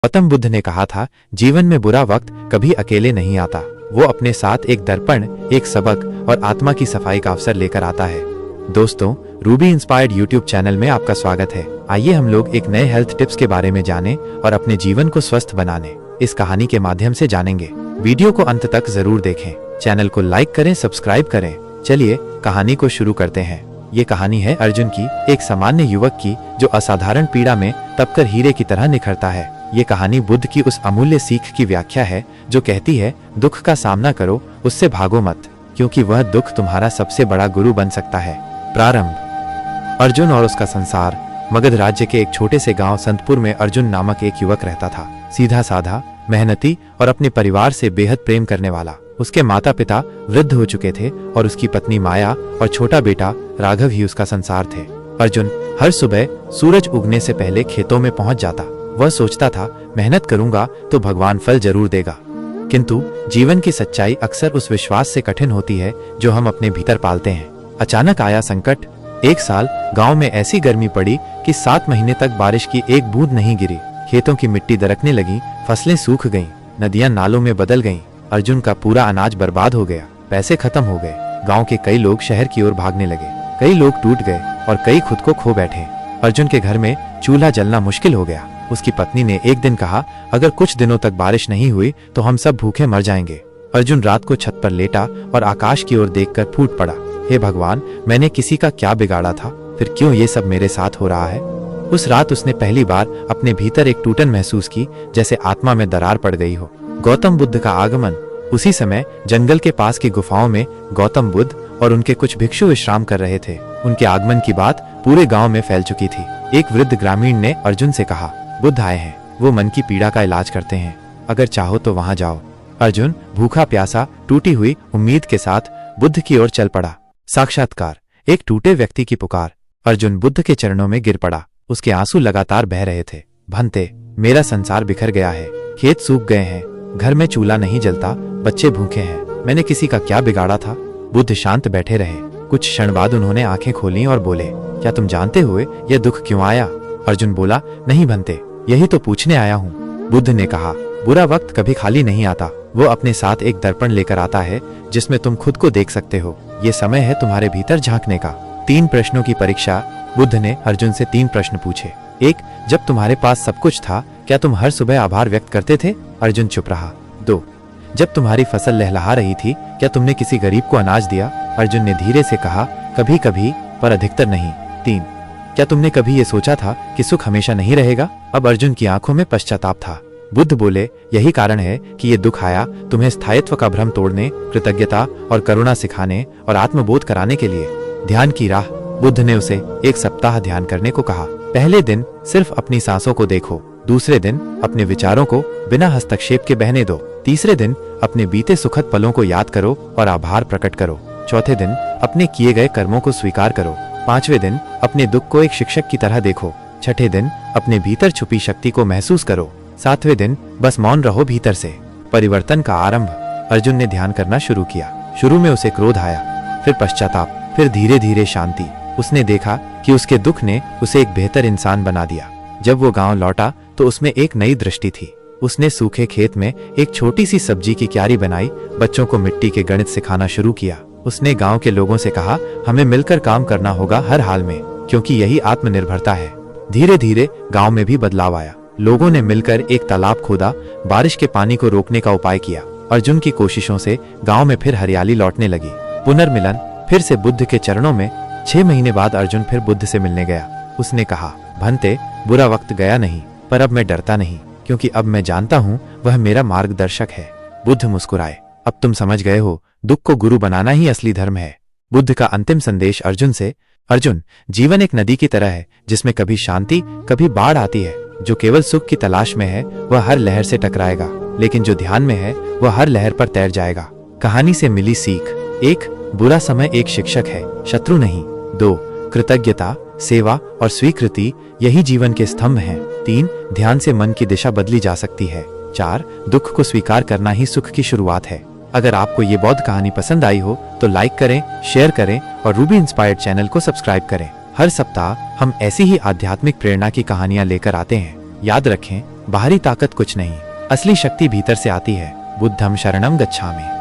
गौतम बुद्ध ने कहा था, जीवन में बुरा वक्त कभी अकेले नहीं आता। वो अपने साथ एक दर्पण, एक सबक और आत्मा की सफाई का अवसर लेकर आता है। दोस्तों, रूबी इंस्पायर्ड यूट्यूब चैनल में आपका स्वागत है। आइए हम लोग एक नए हेल्थ टिप्स के बारे में जानें और अपने जीवन को स्वस्थ बनाने इस कहानी के माध्यम से जानेंगे। वीडियो को अंत तक जरूर देखें। चैनल को लाइक करें, सब्सक्राइब करें। चलिए कहानी को शुरू करते हैं। ये कहानी है अर्जुन की, एक सामान्य युवक की जो असाधारण पीड़ा में तपकर हीरे की तरह निखरता है। ये कहानी बुद्ध की उस अमूल्य सीख की व्याख्या है जो कहती है, दुख का सामना करो, उससे भागो मत, क्योंकि वह दुख तुम्हारा सबसे बड़ा गुरु बन सकता है। प्रारंभ। अर्जुन और उसका संसार। मगध राज्य के एक छोटे से गांव संतपुर में अर्जुन नामक एक युवक रहता था। सीधा साधा, मेहनती और अपने परिवार से बेहद प्रेम करने वाला। उसके माता पिता वृद्ध हो चुके थे और उसकी पत्नी माया और छोटा बेटा राघव ही उसका संसार थे। अर्जुन हर सुबह सूरज उगने से पहले खेतों में पहुंच जाता। वह सोचता था, मेहनत करूंगा तो भगवान फल जरूर देगा। किंतु जीवन की सच्चाई अक्सर उस विश्वास से कठिन होती है जो हम अपने भीतर पालते हैं। अचानक आया संकट। एक साल गांव में ऐसी गर्मी पड़ी कि 7 महीने तक बारिश की एक बूंद नहीं गिरी। खेतों की मिट्टी दरकने लगी, फसलें सूख गईं, नदियां नालों में बदल गईं। अर्जुन का पूरा अनाज बर्बाद हो गया, पैसे खत्म हो गए। गांव के कई लोग शहर की ओर भागने लगे, कई लोग टूट गए और कई खुद को खो बैठे। अर्जुन के घर में चूल्हा जलना मुश्किल हो गया। उसकी पत्नी ने एक दिन कहा, अगर कुछ दिनों तक बारिश नहीं हुई तो हम सब भूखे मर जाएंगे। अर्जुन रात को छत पर लेटा और आकाश की ओर देखकर फूट पड़ा, हे भगवान, मैंने किसी का क्या बिगाड़ा था, फिर क्यों ये सब मेरे साथ हो रहा है। उस रात उसने पहली बार अपने भीतर एक टूटन महसूस की, जैसे आत्मा में दरार पड़ गई हो। गौतम बुद्ध का आगमन। उसी समय जंगल के पास की गुफाओं में गौतम बुद्ध और उनके कुछ भिक्षु विश्राम कर रहे थे। उनके आगमन की बात पूरे गांव में फैल चुकी थी। एक वृद्ध ग्रामीण ने अर्जुन से कहा, बुद्ध आए हैं, वो मन की पीड़ा का इलाज करते हैं, अगर चाहो तो वहां जाओ। अर्जुन भूखा प्यासा, टूटी हुई उम्मीद के साथ बुद्ध की ओर चल पड़ा। साक्षात्कार। एक टूटे व्यक्ति की पुकार। अर्जुन बुद्ध के चरणों में गिर पड़ा। उसके आंसू लगातार बह रहे थे। भंते, मेरा संसार बिखर गया है, खेत सूख गए हैं, घर में चूल्हा नहीं जलता, बच्चे भूखे हैं, मैंने किसी का क्या बिगाड़ा था। बुद्ध शांत बैठे रहे। कुछ क्षण बाद उन्होंने आंखें खोली और बोले, क्या तुम जानते हुए यह दुख क्यों आया। अर्जुन बोला, नहीं भंते, यही तो पूछने आया हूँ। बुद्ध ने कहा, बुरा वक्त कभी खाली नहीं आता, वो अपने साथ एक दर्पण लेकर आता है जिसमें तुम खुद को देख सकते हो। ये समय है तुम्हारे भीतर झांकने का। 3 प्रश्नों की परीक्षा। बुद्ध ने अर्जुन से 3 प्रश्न पूछे। 1. जब तुम्हारे पास सब कुछ था, क्या तुम हर सुबह आभार व्यक्त करते थे। अर्जुन चुप रहा। 2. जब तुम्हारी फसल लहलहा रही थी, क्या तुमने किसी गरीब को अनाज दिया। अर्जुन ने धीरे से कहा, कभी कभी, पर अधिकतर नहीं। 3. क्या तुमने कभी ये सोचा था कि सुख हमेशा नहीं रहेगा। अब अर्जुन की आंखों में पश्चाताप था। बुद्ध बोले, यही कारण है कि ये दुख आया, तुम्हें स्थायित्व का भ्रम तोड़ने, कृतज्ञता और करुणा सिखाने और आत्मबोध कराने के लिए। ध्यान की राह। बुद्ध ने उसे 1 सप्ताह ध्यान करने को कहा। पहले दिन सिर्फ अपनी सांसों को देखो, दूसरे दिन अपने विचारों को बिना हस्तक्षेप के बहने दो, तीसरे दिन अपने बीते सुखद पलों को याद करो और आभार प्रकट करो, चौथे दिन अपने किए गए कर्मों को स्वीकार करो, 5वें दिन अपने दुख को एक शिक्षक की तरह देखो, छठे दिन अपने भीतर छुपी शक्ति को महसूस करो, 7वें दिन बस मौन रहो भीतर से। परिवर्तन का आरंभ। अर्जुन ने ध्यान करना शुरू किया। शुरू में उसे क्रोध आया, फिर पश्चाताप, फिर धीरे धीरे शांति। उसने देखा कि उसके दुख ने उसे एक बेहतर इंसान बना दिया। जब वो गांव लौटा तो उसमें एक नई दृष्टि थी। उसने सूखे खेत में एक छोटी सी सब्जी की क्यारी बनाई, बच्चों को मिट्टी के गणित सिखाना शुरू किया। उसने गांव के लोगों से कहा, हमें मिलकर काम करना होगा हर हाल में, क्योंकि यही आत्मनिर्भरता है। धीरे धीरे गांव में भी बदलाव आया। लोगों ने मिलकर एक तालाब खोदा, बारिश के पानी को रोकने का उपाय किया। अर्जुन की कोशिशों से गांव में फिर हरियाली लौटने लगी। पुनर्मिलन। फिर से बुद्ध के चरणों में। 6 महीने बाद अर्जुन फिर बुद्ध से मिलने गया। उसने कहा, भंते, बुरा वक्त गया नहीं, पर अब मैं डरता नहीं, क्योंकि अब मैं जानता हूँ वह मेरा मार्गदर्शक है। बुद्ध मुस्कुराए, अब तुम समझ गए हो, दुख को गुरु बनाना ही असली धर्म है। बुद्ध का अंतिम संदेश अर्जुन से। अर्जुन, जीवन एक नदी की तरह है जिसमें कभी शांति, कभी बाढ़ आती है। जो केवल सुख की तलाश में है वह हर लहर से टकराएगा, लेकिन जो ध्यान में है वह हर लहर पर तैर जाएगा। कहानी से मिली सीख। 1. बुरा समय एक शिक्षक है, शत्रु नहीं। 2. कृतज्ञता, सेवा और स्वीकृति यही जीवन के स्तंभ हैं। 3. ध्यान से मन की दिशा बदली जा सकती है। 4. दुख को स्वीकार करना ही सुख की शुरुआत है। अगर आपको ये बौद्ध कहानी पसंद आई हो तो लाइक करें, शेयर करें और रूबी इंस्पायर्ड चैनल को सब्सक्राइब करें। हर सप्ताह हम ऐसी ही आध्यात्मिक प्रेरणा की कहानियां लेकर आते हैं। याद रखें, बाहरी ताकत कुछ नहीं, असली शक्ति भीतर से आती है। बुद्धम शरणम गच्छामि।